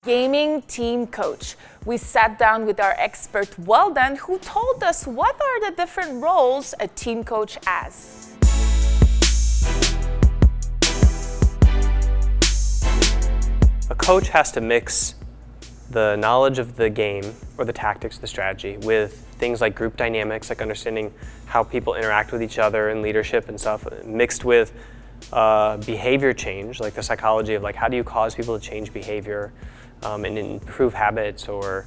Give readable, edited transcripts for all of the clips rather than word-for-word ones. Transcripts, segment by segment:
Gaming team coach. We sat down with our expert Weldon, who told us what are the different roles a team coach has. A coach has to mix the knowledge of the game or the tactics, the strategy, with things like group dynamics, like understanding how people interact with each other and leadership and stuff, mixed with behavior change, like the psychology of like how do you cause people to change behavior and improve habits or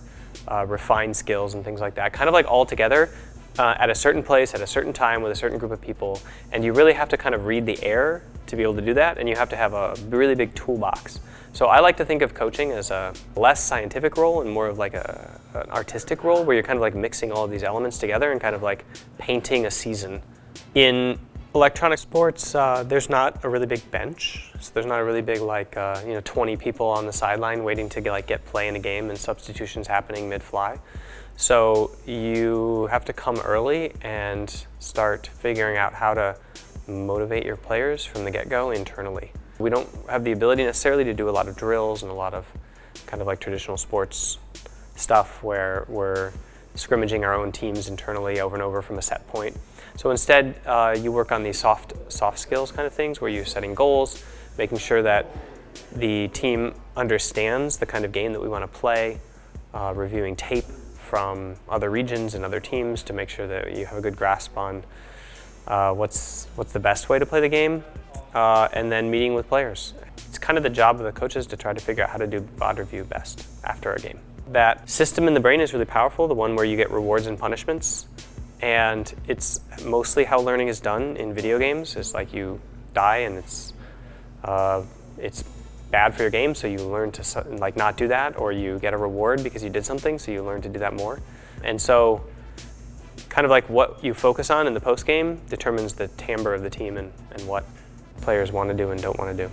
refine skills and things like that, kind of like all together at a certain place at a certain time with a certain group of people. And you really have to kind of read the air to be able to do that, and you have to have a really big toolbox. So I like to think of coaching as a less scientific role and more of like an artistic role where you're kind of like mixing all of these elements together and kind of like painting a season. In electronic sports, there's not a really big bench, so there's not a really big 20 people on the sideline waiting to get play in a game and substitutions happening mid-fly. So you have to come early and start figuring out how to motivate your players from the get-go internally. We don't have the ability necessarily to do a lot of drills and a lot of kind of like traditional sports stuff where we're scrimmaging our own teams internally over and over from a set point. So instead, you work on these soft skills kind of things where you're setting goals, making sure that the team understands the kind of game that we want to play, reviewing tape from other regions and other teams to make sure that you have a good grasp on what's the best way to play the game, and then meeting with players. It's kind of the job of the coaches to try to figure out how to do VOD review best after a game. That system in the brain is really powerful, the one where you get rewards and punishments. And it's mostly how learning is done in video games. It's like you die and it's bad for your game, so you learn to like not do that, or you get a reward because you did something, so you learn to do that more. And so kind of like what you focus on in the post game determines the timbre of the team and what players want to do and don't want to do.